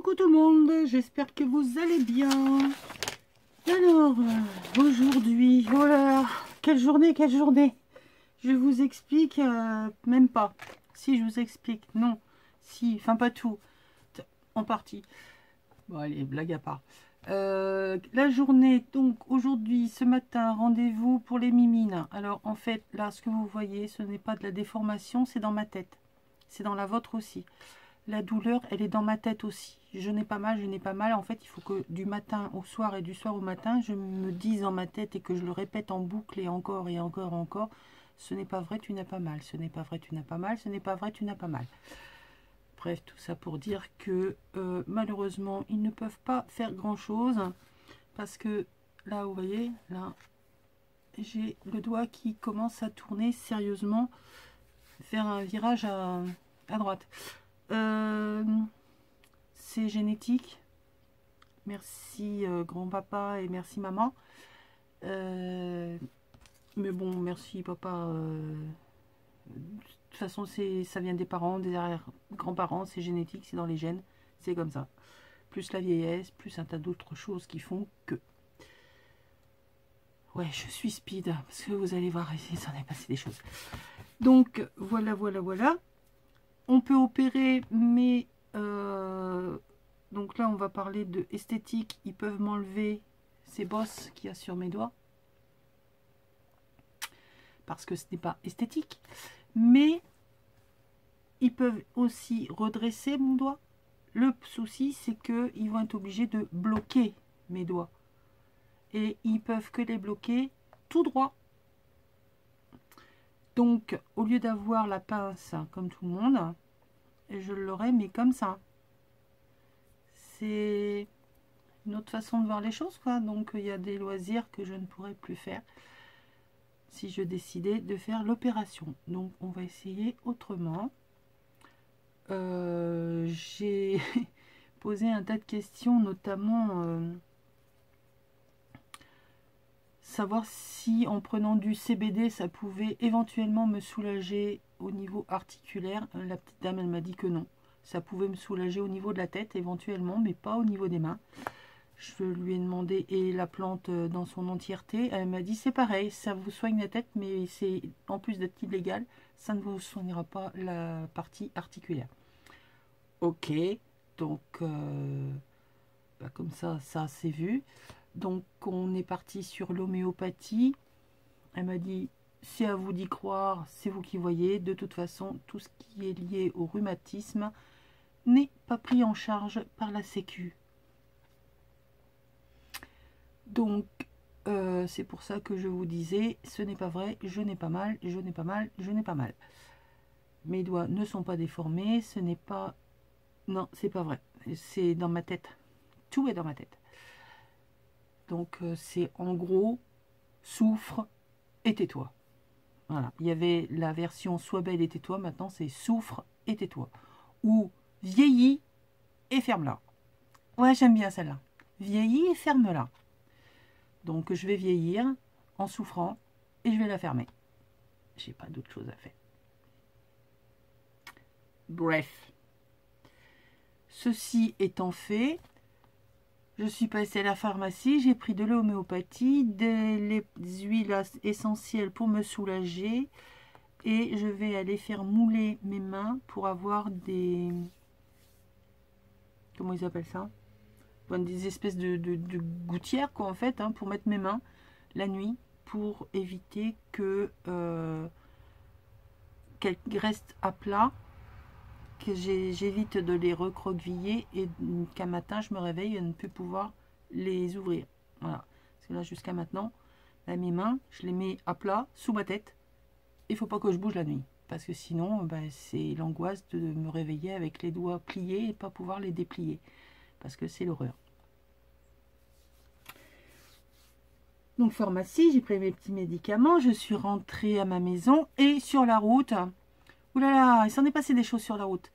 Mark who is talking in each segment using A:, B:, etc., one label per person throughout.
A: Coucou tout le monde, j'espère que vous allez bien. Alors, aujourd'hui, voilà, quelle journée, quelle journée. Je vous explique, même pas. Si, je vous explique, non. Si, enfin pas tout, en partie. Bon, allez, blague à part. La journée, donc aujourd'hui, ce matin, rendez-vous pour les mimines. Alors, en fait, là, ce que vous voyez, ce n'est pas de la déformation, c'est dans ma tête. C'est dans la vôtre aussi. La douleur, elle est dans ma tête aussi. Je n'ai pas mal, je n'ai pas mal. En fait, il faut que du matin au soir et du soir au matin, je me dise dans ma tête et que je le répète en boucle et encore et encore et encore. Ce n'est pas vrai, tu n'as pas mal. Ce n'est pas vrai, tu n'as pas mal. Ce n'est pas vrai, tu n'as pas mal. Bref, tout ça pour dire que malheureusement, ils ne peuvent pas faire grand-chose. Parce que là, vous voyez, là, j'ai le doigt qui commence à tourner sérieusement, faire un virage à droite. C'est génétique. Merci grand-papa et merci maman. Mais bon, merci papa. De toute façon, ça vient des parents, des arrière-grands-parents. C'est génétique, c'est dans les gènes. C'est comme ça. Plus la vieillesse, plus un tas d'autres choses qui font que... Ouais, je suis speed. Parce que vous allez voir, il s'en est passé des choses. Donc, voilà, voilà, voilà. On peut opérer, mais... donc là, on va parler de esthétique. Ils peuvent m'enlever ces bosses qu'il y a sur mes doigts. Parce que ce n'est pas esthétique. Mais ils peuvent aussi redresser mon doigt. Le souci, c'est qu'ils vont être obligés de bloquer mes doigts. Et ils peuvent que les bloquer tout droit. Donc, au lieu d'avoir la pince comme tout le monde, je l'aurai, mais comme ça. C'est une autre façon de voir les choses, quoi. Donc, il y a des loisirs que je ne pourrais plus faire si je décidais de faire l'opération. Donc, on va essayer autrement. J'ai posé un tas de questions, notamment savoir si en prenant du CBD, ça pouvait éventuellement me soulager au niveau articulaire. La petite dame, elle m'a dit que non. Ça pouvait me soulager au niveau de la tête éventuellement, mais pas au niveau des mains. Je lui ai demandé, et la plante dans son entièreté, elle m'a dit c'est pareil, ça vous soigne la tête, mais c'est en plus d'être illégal, ça ne vous soignera pas la partie articulaire. Ok, donc comme ça c'est vu. Donc on est parti sur l'homéopathie. Elle m'a dit c'est à vous d'y croire, c'est vous qui voyez. De toute façon, tout ce qui est lié au rhumatisme n'est pas pris en charge par la Sécu. Donc c'est pour ça que je vous disais, ce n'est pas vrai, je n'ai pas mal, je n'ai pas mal, je n'ai pas mal. Mes doigts ne sont pas déformés, ce n'est pas... Non, c'est pas vrai, c'est dans ma tête. Tout est dans ma tête. Donc c'est en gros, souffre et tais-toi. Voilà, il y avait la version sois belle et tais-toi, maintenant c'est souffre et tais-toi. Ou vieillis et ferme-la. Ouais, j'aime bien celle-là. Vieillis et ferme-la. Donc je vais vieillir en souffrant et je vais la fermer. J'ai pas d'autre chose à faire. Bref. Ceci étant fait, je suis passée à la pharmacie, j'ai pris de l'homéopathie, des huiles essentielles pour me soulager et je vais aller faire mouler mes mains pour avoir des... Comment ils appellent ça? Des espèces de gouttières, quoi, en fait, hein, pour mettre mes mains la nuit, pour éviter que qu'elles restent à plat, que j'évite de les recroqueviller et qu'un matin je me réveille et ne plus pouvoir les ouvrir. Voilà. Parce que là, jusqu'à maintenant, là, mes mains, je les mets à plat sous ma tête. Il ne faut pas que je bouge la nuit. Parce que sinon, c'est l'angoisse de me réveiller avec les doigts pliés et pas pouvoir les déplier. Parce que c'est l'horreur. Donc pharmacie, j'ai pris mes petits médicaments, je suis rentrée à ma maison et sur la route, oulala, il s'en est passé des choses sur la route.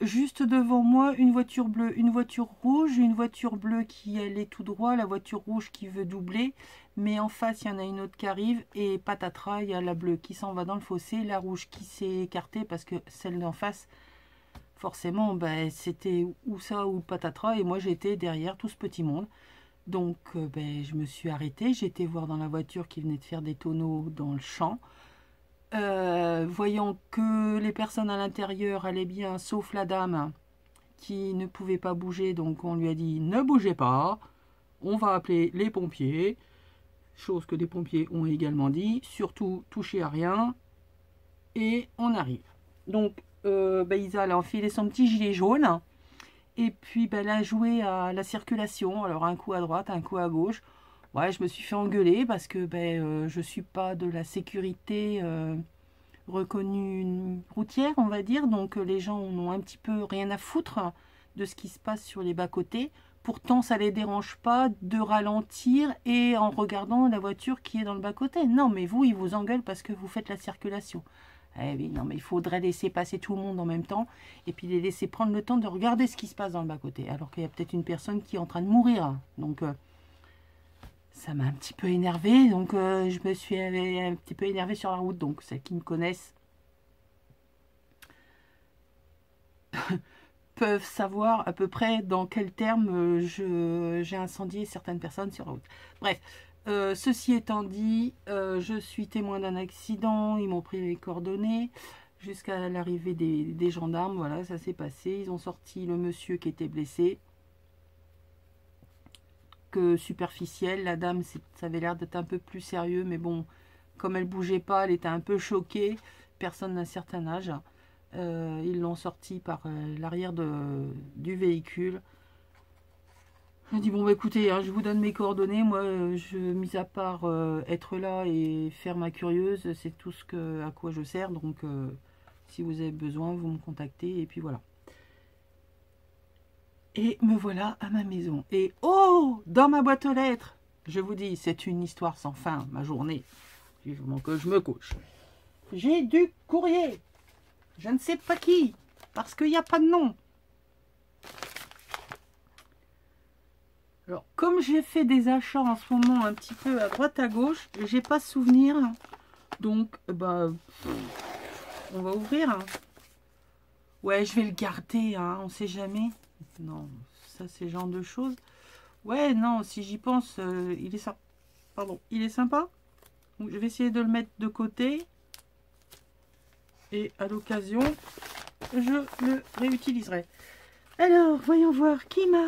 A: Juste devant moi, une voiture bleue, une voiture rouge, une voiture bleue qui allait tout droit, la voiture rouge qui veut doubler, mais en face, il y en a une autre qui arrive et patatras, il y a la bleue qui s'en va dans le fossé, la rouge qui s'est écartée parce que celle d'en face forcément, ben, c'était ou ça ou patatras, et moi j'étais derrière tout ce petit monde. Donc ben, je me suis arrêtée, j'ai été voir dans la voiture qui venait de faire des tonneaux dans le champ. Voyant que les personnes à l'intérieur allaient bien, sauf la dame qui ne pouvait pas bouger, donc on lui a dit ne bougez pas, on va appeler les pompiers, chose que les pompiers ont également dit, surtout touchez à rien, et on arrive. Donc Isa elle a enfilé son petit gilet jaune, et puis elle a joué à la circulation, alors un coup à droite, un coup à gauche. Ouais, je me suis fait engueuler parce que je suis pas de la sécurité reconnue routière, on va dire, donc les gens n'ont un petit peu rien à foutre de ce qui se passe sur les bas-côtés. Pourtant, ça les dérange pas de ralentir et en regardant la voiture qui est dans le bas-côté. Non, mais vous, ils vous engueulent parce que vous faites la circulation. Eh oui, non, mais il faudrait laisser passer tout le monde en même temps et puis les laisser prendre le temps de regarder ce qui se passe dans le bas-côté. Alors qu'il y a peut-être une personne qui est en train de mourir. Donc, ça m'a un petit peu énervé. Donc, je me suis un petit peu énervée sur la route. Donc, ceux qui me connaissent peuvent savoir à peu près dans quels termes j'ai incendié certaines personnes sur la route. Bref, ceci étant dit, je suis témoin d'un accident, ils m'ont pris les coordonnées jusqu'à l'arrivée des gendarmes, voilà, ça s'est passé, ils ont sorti le monsieur qui était blessé, que superficiel, la dame, ça avait l'air d'être un peu plus sérieux, mais bon, comme elle bougeait pas, elle était un peu choquée, personne d'un certain âge. Ils l'ont sorti par l'arrière du véhicule. Je dis bon bah écoutez, hein, je vous donne mes coordonnées. Moi, mis à part être là et faire ma curieuse, c'est tout à quoi je sers. Donc si vous avez besoin, vous me contactez et puis voilà. Et me voilà à ma maison. Et oh, dans ma boîte aux lettres, je vous dis, c'est une histoire sans fin, ma journée. Vivement que je me couche. J'ai du courrier. Je ne sais pas qui, parce qu'il n'y a pas de nom. Alors, comme j'ai fait des achats en ce moment un petit peu à droite à gauche, j'ai pas souvenir. Donc, bah, on va ouvrir. Ouais, je vais le garder, hein, on sait jamais. Non, ça c'est le genre de choses. Ouais, non, si j'y pense, il est sympa. Pardon, il est sympa. Donc, je vais essayer de le mettre de côté. Et à l'occasion, je le réutiliserai. Alors, voyons voir qui m'a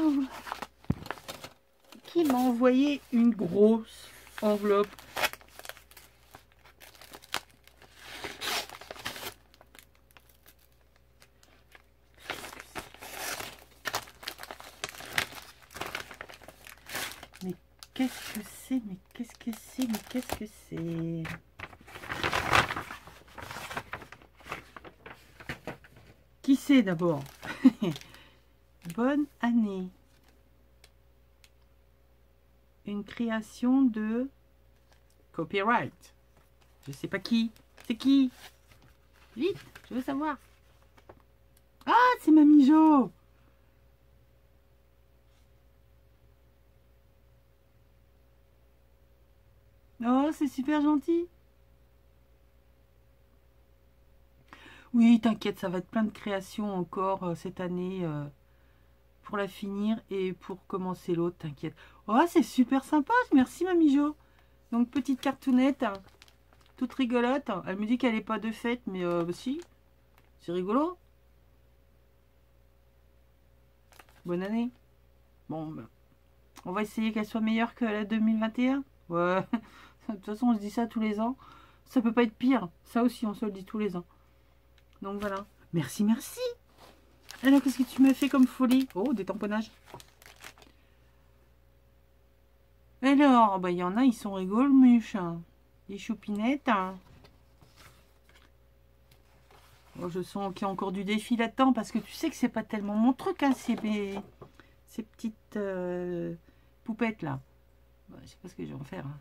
A: envoyé une grosse enveloppe. Mais qu'est-ce que c'est? Mais qu'est-ce que c'est? Mais qu'est-ce que c'est? Qui c'est d'abord? Bonne année. Une création de copyright. Je sais pas qui. C'est qui? Vite, je veux savoir. Ah, c'est Mamie Jo. Oh, c'est super gentil. Oui, t'inquiète, ça va être plein de créations encore cette année pour la finir et pour commencer l'autre, t'inquiète. Oh, c'est super sympa, merci Mamie Jo. Donc, petite cartoonette, hein, toute rigolote. Elle me dit qu'elle n'est pas de fête, mais bah, si, c'est rigolo. Bonne année. Bon, ben, on va essayer qu'elle soit meilleure que la 2021. Ouais, de toute façon, on se dit ça tous les ans. Ça peut pas être pire. Ça aussi, on se le dit tous les ans. Donc voilà. Merci, merci. Alors, qu'est-ce que tu m'as fait comme folie? Oh, des tamponnages. Alors, bah, il y en a, ils sont rigolos, muches. Hein. Des choupinettes. Hein. Oh, je sens qu'il y a encore du défi là-dedans, parce que tu sais que c'est pas tellement mon truc, hein, ces petites poupettes là. Bah, je sais pas ce que je vais en faire. Hein.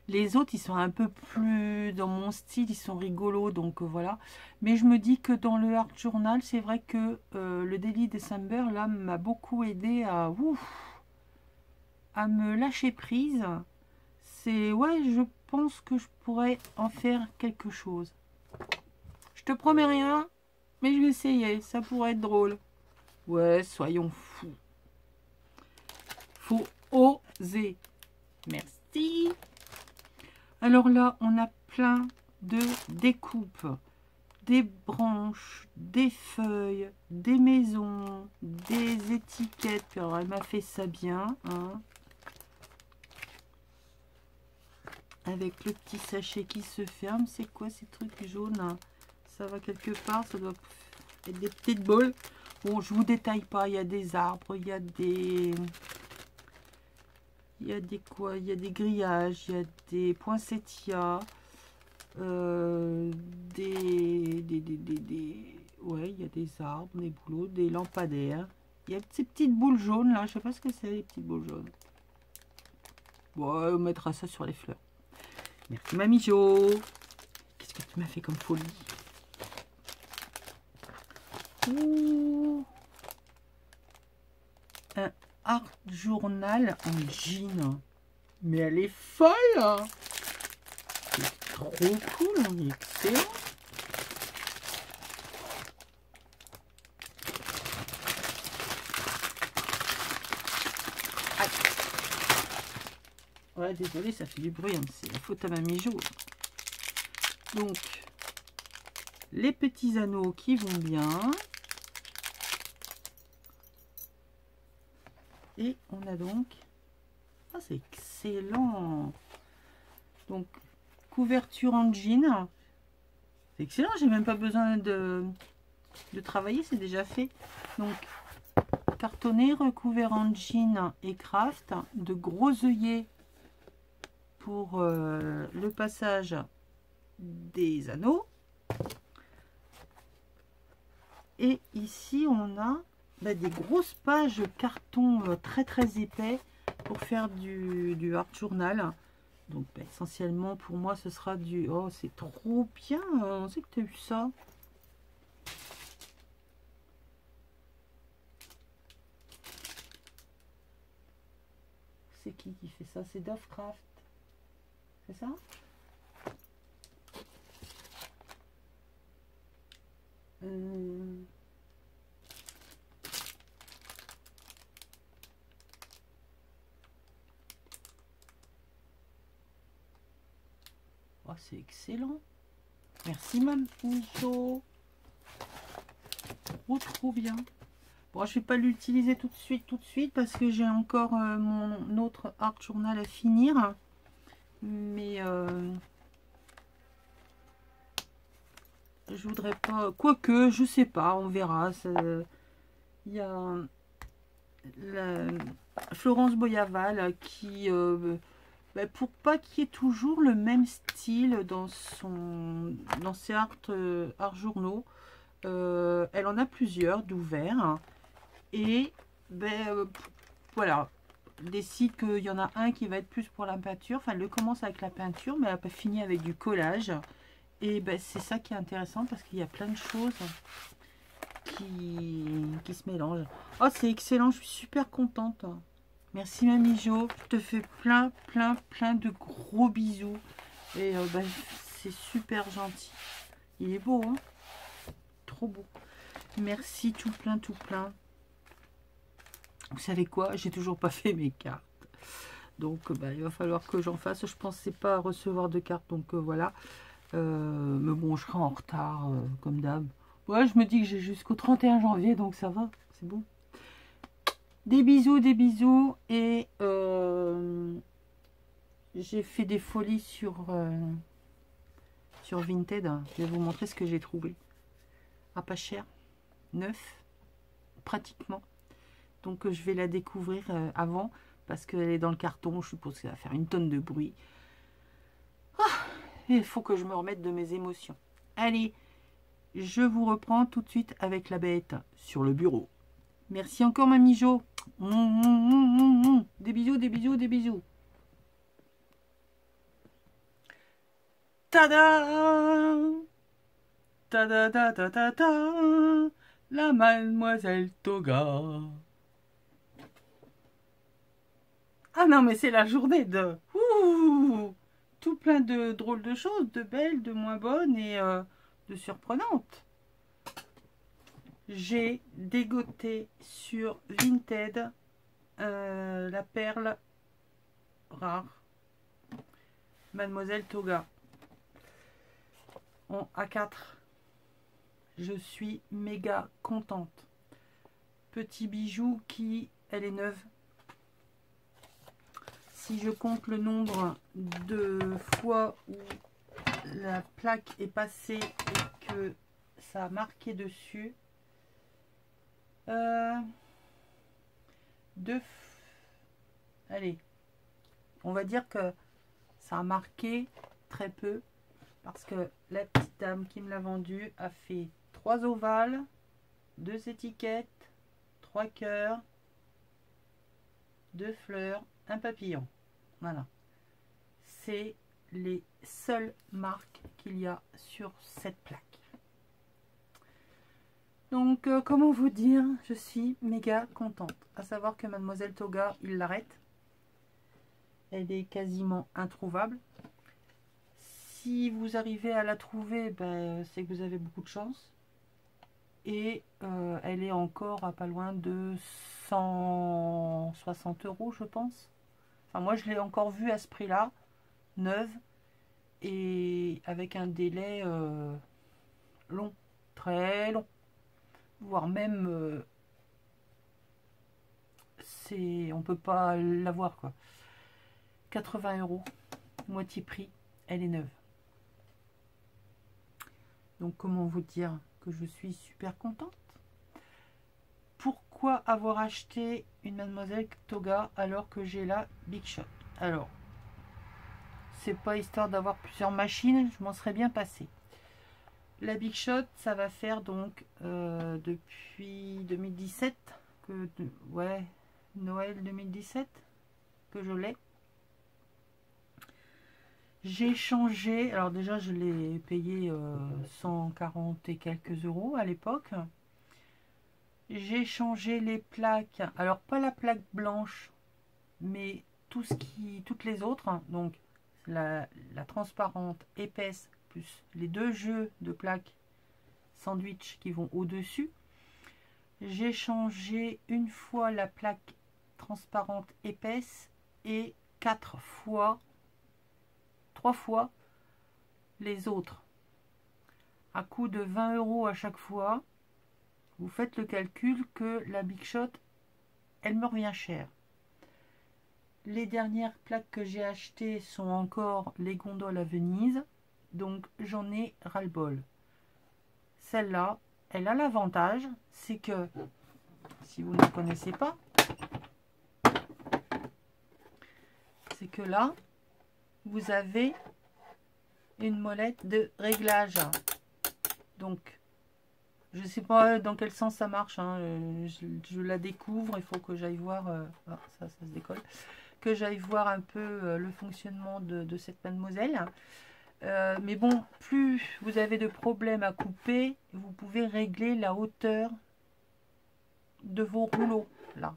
A: Les autres, ils sont un peu plus dans mon style, ils sont rigolos, donc voilà. Mais je me dis que dans le Art Journal, c'est vrai que le Daily December, là, m'a beaucoup aidé à me lâcher prise. C'est, ouais, je pense que je pourrais en faire quelque chose. Je te promets rien, Mais je vais essayer, ça pourrait être drôle. Ouais, soyons fous. Faut oser. Merci. Alors là, on a plein de découpes. Des branches, des feuilles, des maisons, des étiquettes. Alors, elle m'a fait ça bien. Hein. Avec le petit sachet qui se ferme. C'est quoi ces trucs jaunes hein? Ça va quelque part. Ça doit être des petites boules. Bon, je vous détaille pas. Il y a des arbres. Il y a des... Il y a des quoi? Il y a des grillages. Il y a des poinsettias. Ouais, il y a des arbres, des bouleaux, des lampadaires. Il y a ces petites boules jaunes là, je sais pas ce que c'est les petites boules jaunes. Ouais, on mettra ça sur les fleurs. Merci Mamie Jo. Qu'est-ce que tu m'as fait comme folie? Ouh. Un art journal en jean. Mais elle est folle hein. Trop cool, on est excellent. Aïe. Ouais, désolé, ça fait du bruit, hein. C'est la faute à Mamie Jo. Donc, les petits anneaux qui vont bien. Et on a donc... Ah, c'est excellent. Donc, couverture en jean. C'est excellent, j'ai même pas besoin de travailler, c'est déjà fait. Donc, cartonné, recouvert en jean et craft, de gros œillets pour le passage des anneaux. Et ici, on a des grosses pages carton très épais pour faire du art journal. Donc essentiellement pour moi ce sera du... Oh c'est trop bien, on sait que tu as eu ça. C'est qui fait ça? C'est Dovecraft. C'est ça? Oh, c'est excellent. Merci Mamie Jo. Oh, trop bien. Bon, je vais pas l'utiliser tout de suite parce que j'ai encore mon autre art journal à finir. Mais je voudrais pas... Quoique, je sais pas, on verra. Il y a Florence Boyaval qui... pour pas qu'il y ait toujours le même style dans ses art journaux, elle en a plusieurs d'ouverts et voilà, décide qu'il y en a un qui va être plus pour la peinture. Enfin, elle commence avec la peinture, mais elle n'a pas fini avec du collage. Et c'est ça qui est intéressant parce qu'il y a plein de choses qui se mélangent. Oh, c'est excellent, je suis super contente. Merci Mamie Jo, je te fais plein de gros bisous. Et c'est super gentil. Il est beau, hein? Trop beau. Merci tout plein. Vous savez quoi? J'ai toujours pas fait mes cartes. Donc il va falloir que j'en fasse. Je pensais pas recevoir de cartes, donc voilà. Mais bon, je serai en retard, comme d'hab. Ouais, je me dis que j'ai jusqu'au 31 janvier, donc ça va, c'est bon. Des bisous et j'ai fait des folies sur Vinted. Je vais vous montrer ce que j'ai trouvé. Ah, pas cher, neuf pratiquement. Donc je vais la découvrir avant parce qu'elle est dans le carton. Je suppose qu'elle va faire une tonne de bruit. Il faut que je me remette de mes émotions. Allez, je vous reprends tout de suite avec la bête sur le bureau. Merci encore Mamie Jo. Des bisous. Tada! Ta la mademoiselle Toga. Ah non, mais c'est la journée de... Ouh, tout plein de drôles de choses, de belles, de moins bonnes et de surprenantes. j'ai dégoté sur Vinted la perle rare Mademoiselle Toga en A4. Je suis méga contente. Petit bijou qui, elle est neuve. Si je compte le nombre de fois où la plaque est passée et que ça a marqué dessus, allez, on va dire que ça a marqué très peu parce que la petite dame qui me l'a vendu a fait 3 ovales, 2 étiquettes, 3 cœurs, 2 fleurs, un papillon. Voilà, c'est les seules marques qu'il y a sur cette plaque. Donc comment vous dire, je suis méga contente. À savoir que Mademoiselle Toga, il l'arrête. Elle est quasiment introuvable. Si vous arrivez à la trouver, ben, c'est que vous avez beaucoup de chance. Et elle est encore à pas loin de 160 €, je pense. Enfin, moi, je l'ai encore vue à ce prix-là, neuve, et avec un délai long, très long. Voire même, on peut pas l'avoir, quoi. 80 €, moitié prix, elle est neuve. Donc comment vous dire que je suis super contente. Pourquoi avoir acheté une Mademoiselle Toga alors que j'ai la Big Shot? Alors, c'est pas histoire d'avoir plusieurs machines, je m'en serais bien passé. La Big Shot, ça va faire donc depuis 2017 que ouais, Noël 2017 que je l'ai. J'ai changé, alors déjà je l'ai payé 140 et quelques € à l'époque. J'ai changé les plaques, alors pas la plaque blanche, mais toutes les autres, hein, donc la transparente épaisse, plus les 2 jeux de plaques sandwich qui vont au-dessus. J'ai changé une fois la plaque transparente épaisse et 3 fois les autres. À coût de 20 € à chaque fois, vous faites le calcul que la Big Shot, elle me revient cher. Les dernières plaques que j'ai achetées sont encore les gondoles à Venise, donc j'en ai ras-le-bol. Celle-là, elle a l'avantage, c'est que, si vous ne la connaissez pas, c'est que là, vous avez une molette de réglage. Donc, je ne sais pas dans quel sens ça marche, hein. Je la découvre, il faut que j'aille voir, ça se décolle, que j'aille voir un peu le fonctionnement de cette mademoiselle. Mais bon, plus vous avez de problèmes à couper, vous pouvez régler la hauteur de vos rouleaux, là.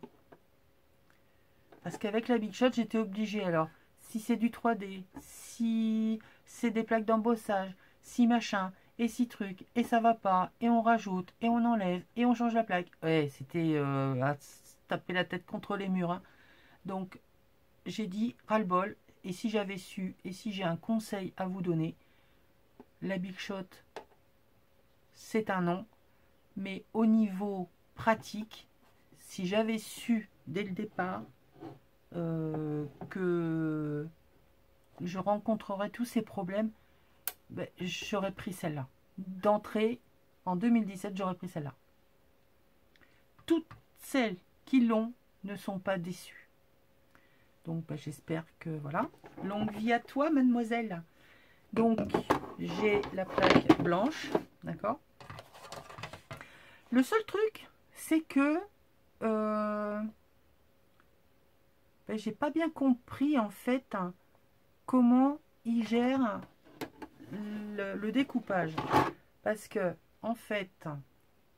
A: Parce qu'avec la Big Shot, j'étais obligée. Alors, si c'est du 3D, si c'est des plaques d'embossage, si machin, et si truc, et ça va pas, et on rajoute, et on enlève, et on change la plaque. Ouais, c'était à taper la tête contre les murs, hein. Donc, j'ai dit ras-le-bol. Et si j'avais su, et si j'ai un conseil à vous donner, la Big Shot, c'est un non. Mais au niveau pratique, si j'avais su dès le départ que je rencontrerais tous ces problèmes, ben, j'aurais pris celle-là. D'entrée, en 2017, j'aurais pris celle-là. Toutes celles qui l'ont ne sont pas déçues. Donc, ben, j'espère que, voilà. Longue vie à toi, mademoiselle. Donc, j'ai la plaque blanche, d'accord. Le seul truc, c'est que ben, j'ai pas bien compris, en fait, hein, comment il gère le découpage. Parce que, en fait,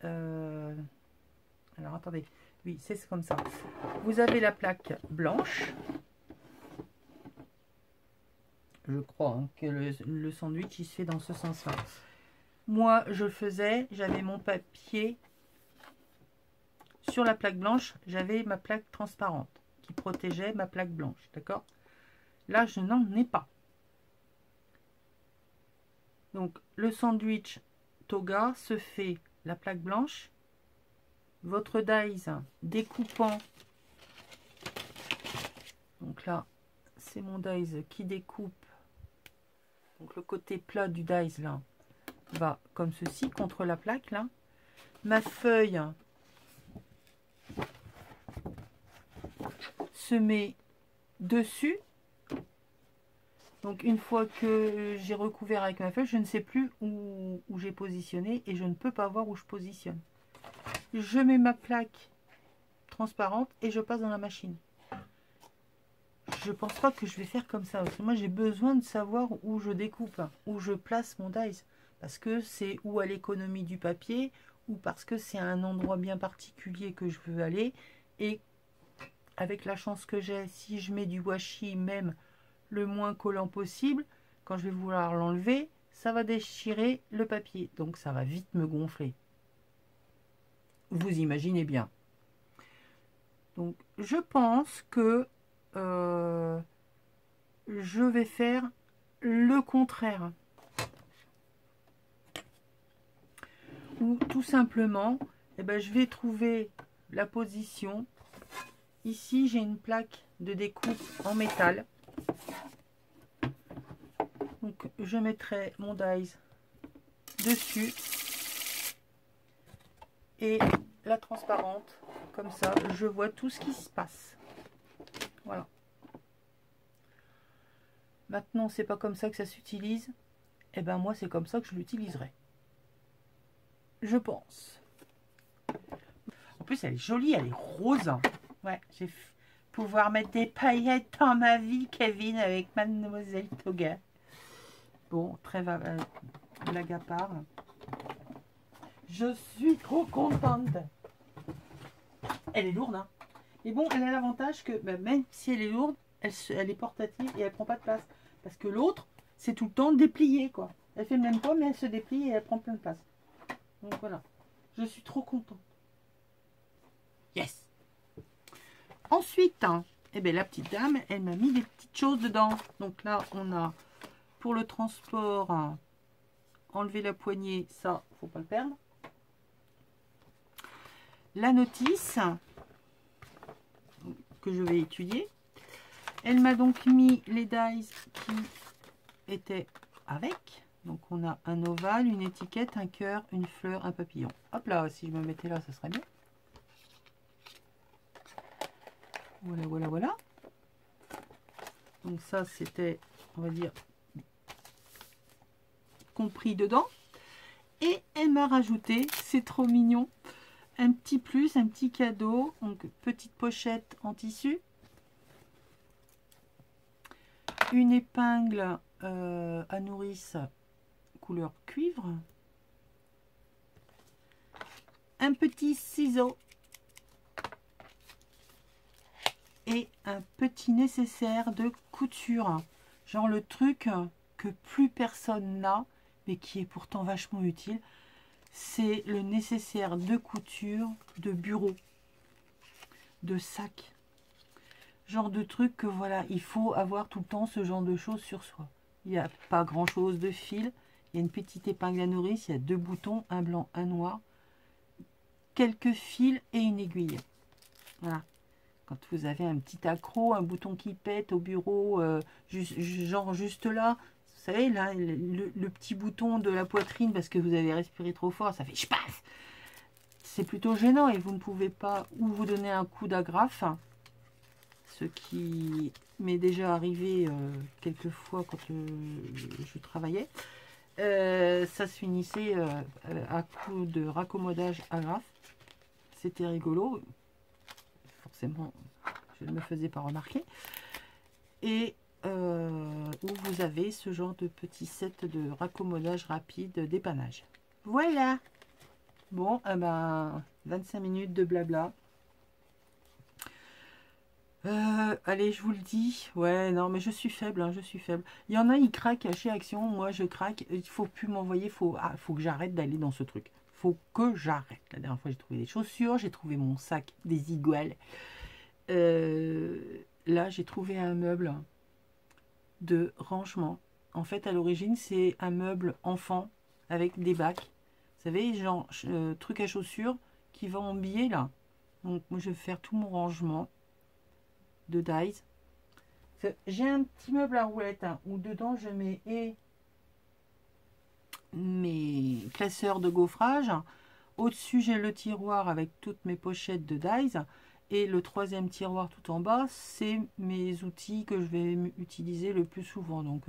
A: alors, attendez, oui, c'est comme ça. Vous avez la plaque blanche. Je crois hein, que le sandwich il se fait dans ce sens-là. Moi, je faisais, j'avais mon papier sur la plaque blanche, j'avais ma plaque transparente qui protégeait ma plaque blanche, d'accord? Là, je n'en ai pas. Donc, le sandwich Toga se fait la plaque blanche, votre dies découpant. Donc là, c'est mon dies qui découpe. Donc, le côté plat du dies, là, va comme ceci, contre la plaque, là. Ma feuille se met dessus. Donc une fois que j'ai recouvert avec ma feuille, je ne sais plus où j'ai positionné et je ne peux pas voir où je positionne. Je mets ma plaque transparente et je passe dans la machine. Je pense pas que je vais faire comme ça, parce que moi j'ai besoin de savoir où je découpe, où je place mon dies, parce que c'est ou à l'économie du papier, ou parce que c'est un endroit bien particulier que je veux aller, et avec la chance que j'ai, si je mets du washi même le moins collant possible, quand je vais vouloir l'enlever, ça va déchirer le papier, donc ça va vite me gonfler. Vous imaginez bien. Donc je pense que je vais faire le contraire. Ou tout simplement, eh ben, je vais trouver la position. Ici, j'ai une plaque de découpe en métal. Donc, je mettrai mon dies dessus. Et la transparente, comme ça, je vois tout ce qui se passe. Voilà. Maintenant, c'est pas comme ça que ça s'utilise. Et ben moi, c'est comme ça que je l'utiliserai. Je pense. En plus, elle est jolie, elle est rose. Ouais, je vais pouvoir mettre des paillettes dans ma vie, Kevin, avec Mademoiselle Toga. Bon, très blague à part. Je suis trop contente. Elle est lourde, hein. Et bon, elle a l'avantage que même si elle est lourde, elle est portative et elle prend pas de place. Parce que l'autre, c'est tout le temps déplié, quoi. Elle fait le même poids, mais elle se déplie et elle prend plein de place. Donc voilà. Je suis trop contente. Yes. Ensuite, hein, eh bien, la petite dame, elle m'a mis des petites choses dedans. Donc là, on a pour le transport, hein, enlever la poignée, ça, faut pas le perdre. La notice que je vais étudier. Elle m'a donc mis les dies qui étaient avec. Donc on a un ovale, une étiquette, un cœur, une fleur, un papillon. Hop là, si je me mettais là, ça serait bien. Voilà, voilà, voilà. Donc ça, c'était, on va dire, compris dedans. Et elle m'a rajouté, c'est trop mignon, un petit plus, un petit cadeau. Donc petite pochette en tissu. Une épingle à nourrice couleur cuivre. Un petit ciseau. Et un petit nécessaire de couture. Genre le truc que plus personne n'a, mais qui est pourtant vachement utile. C'est le nécessaire de couture de bureau, de sac. Genre de truc que voilà, il faut avoir tout le temps ce genre de choses sur soi. Il n'y a pas grand chose de fil. Il y a une petite épingle à nourrice, il y a 2 boutons, un blanc, un noir, quelques fils et une aiguille. Voilà. Quand vous avez un petit accroc, un bouton qui pète au bureau, genre juste là, vous savez, là, le petit bouton de la poitrine parce que vous avez respiré trop fort, ça fait je passe. C'est plutôt gênant et vous ne pouvez pas ou vous donner un coup d'agrafe, ce qui m'est déjà arrivé quelques fois quand je travaillais. Ça se finissait à coup de raccommodage agrafe. C'était rigolo. Forcément, je ne me faisais pas remarquer. Et où vous avez ce genre de petit set de raccommodage rapide dépannage. Voilà. Bon, eh ben, 25 minutes de blabla. Allez, je vous le dis. Ouais, non, mais je suis faible, hein, je suis faible. Il y en a, ils craquent chez Action. Moi, je craque. Il faut plus m'envoyer. Faut que j'arrête d'aller dans ce truc. faut que j'arrête. La dernière fois, j'ai trouvé des chaussures, j'ai trouvé mon sac des iguales. Là, j'ai trouvé un meuble de rangement. En fait, à l'origine, c'est un meuble enfant avec des bacs. Vous savez, genre truc à chaussures qui va en billet là. Donc, moi, je vais faire tout mon rangement de Dies. J'ai un petit meuble à roulettes hein, où dedans, je mets et mes classeurs de gaufrage. Au-dessus, j'ai le tiroir avec toutes mes pochettes de Dies. Et le troisième tiroir tout en bas, c'est mes outils que je vais utiliser le plus souvent. Donc,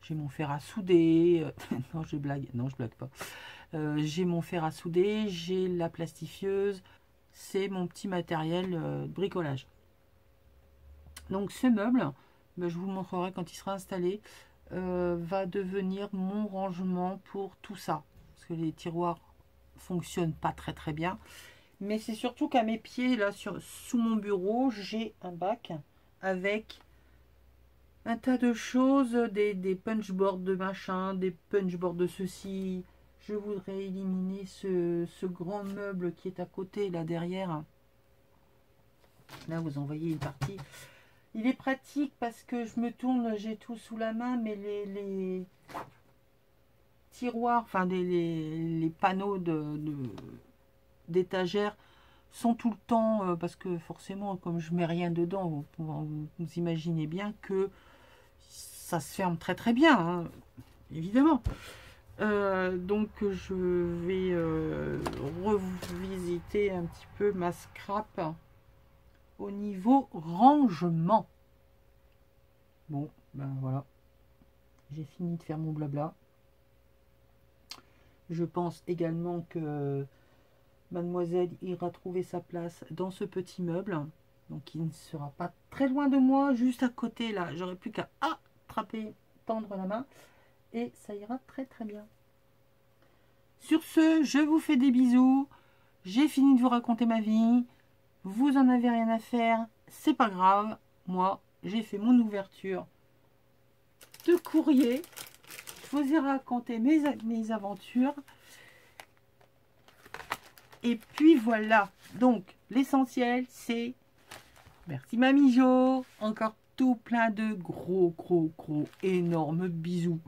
A: j'ai mon fer à souder. Non, je blague. Non, je blague pas. J'ai mon fer à souder. J'ai la plastifieuse. C'est mon petit matériel de bricolage. Donc, ce meuble, ben, je vous le montrerai quand il sera installé, va devenir mon rangement pour tout ça. Parce que les tiroirs fonctionnent pas très bien. Mais c'est surtout qu'à mes pieds, là, sous mon bureau, j'ai un bac avec un tas de choses, des punchboards de machin, des punchboards de ceci. Je voudrais éliminer ce grand meuble qui est à côté, là, derrière. Là, vous en voyez une partie. Il est pratique parce que je me tourne, j'ai tout sous la main, mais les tiroirs, enfin, les panneaux d'étagères sont tout le temps, parce que forcément, comme je mets rien dedans, vous imaginez bien que ça se ferme très bien, hein, évidemment. Donc je vais revisiter un petit peu ma scrap au niveau rangement. Bon, ben voilà, j'ai fini de faire mon blabla. Je pense également que Mademoiselle ira trouver sa place dans ce petit meuble. Donc il ne sera pas très loin de moi, juste à côté là. J'aurai plus qu'à attraper, tendre la main. Et ça ira très bien. Sur ce, je vous fais des bisous. J'ai fini de vous raconter ma vie. Vous en avez rien à faire. C'est pas grave. Moi, j'ai fait mon ouverture de courrier. Je vous ai raconté mes aventures. Et puis voilà, donc l'essentiel c'est, merci Mamie Jo, encore tout plein de gros énormes bisous.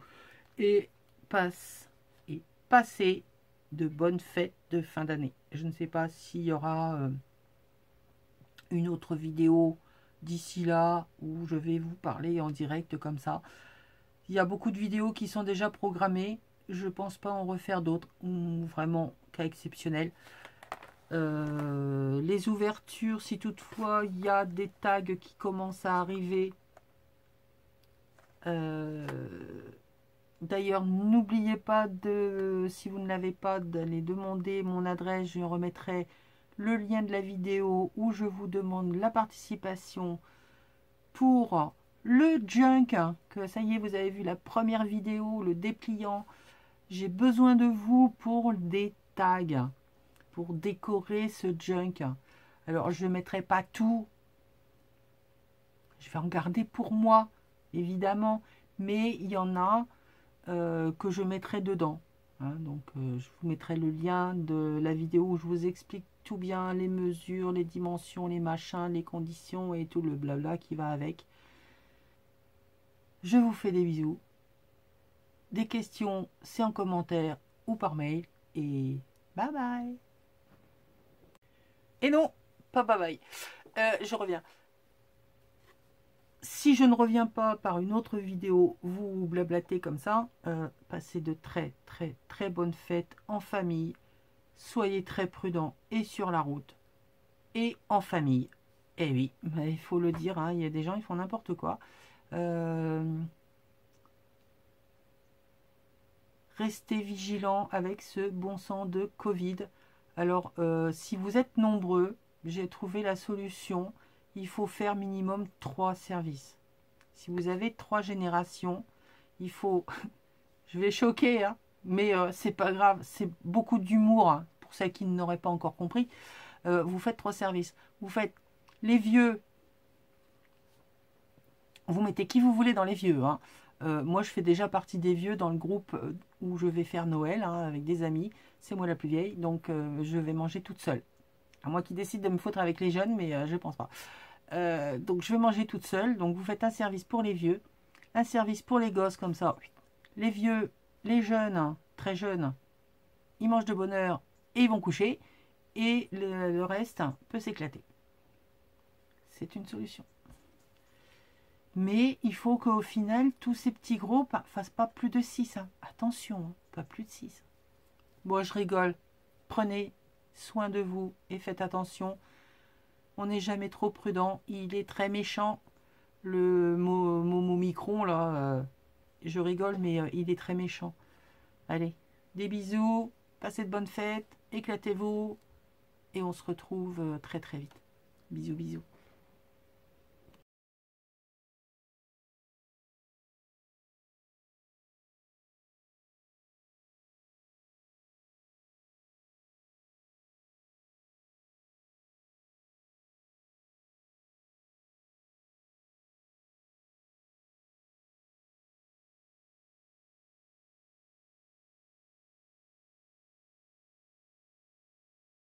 A: Et passez de bonnes fêtes de fin d'année. Je ne sais pas s'il y aura une autre vidéo d'ici là où je vais vous parler en direct comme ça. Il y a beaucoup de vidéos qui sont déjà programmées. Je pense pas en refaire d'autres, ou vraiment cas exceptionnel. Les ouvertures, si toutefois il y a des tags qui commencent à arriver, d'ailleurs n'oubliez pas de, si vous ne l'avez pas, d'aller demander mon adresse. Je remettrai le lien de la vidéo où je vous demande la participation pour le junk, que ça y est, vous avez vu la première vidéo, le dépliant. J'ai besoin de vous pour des tags, pour décorer ce junk. Alors, je ne mettrai pas tout. Je vais en garder pour moi, évidemment. Mais il y en a que je mettrai dedans. Hein, donc, je vous mettrai le lien de la vidéo où je vous explique tout bien, les mesures, les dimensions, les machins, les conditions et tout le blabla qui va avec. Je vous fais des bisous. Des questions, c'est en commentaire ou par mail. Et bye bye. Et non, pas bye bye. Je reviens. Si je ne reviens pas par une autre vidéo, vous blablatez comme ça, passez de très bonnes fêtes en famille. Soyez très prudents et sur la route. Et en famille. Eh oui, mais il faut le dire, hein, il y a des gens qui font n'importe quoi. Restez vigilants avec ce bon sang de Covid. Alors, si vous êtes nombreux, j'ai trouvé la solution. Il faut faire minimum 3 services. Si vous avez 3 générations, il faut... Je vais choquer, hein, mais c'est pas grave. C'est beaucoup d'humour, hein, pour ceux qui n'auraient pas encore compris. Vous faites 3 services. Vous faites les vieux. Vous mettez qui vous voulez dans les vieux. Hein. Moi, je fais déjà partie des vieux dans le groupe où je vais faire Noël hein, avec des amis. C'est moi la plus vieille, donc je vais manger toute seule. À moi qui décide de me foutre avec les jeunes, mais je pense pas. Donc je vais manger toute seule. Donc vous faites un service pour les vieux, un service pour les gosses comme ça. Les vieux, les jeunes, hein, très jeunes, ils mangent de bonne heure et ils vont coucher. Et le reste hein, peut s'éclater. C'est une solution. Mais il faut qu'au final, tous ces petits gros fassent pas plus de 6. Hein. Attention, hein, pas plus de 6. Bon, je rigole. Prenez soin de vous et faites attention. On n'est jamais trop prudent. Il est très méchant. Le mot micron, là, je rigole, mais il est très méchant. Allez, des bisous. Passez de bonnes fêtes. Éclatez-vous. Et on se retrouve très très vite. Bisous, bisous.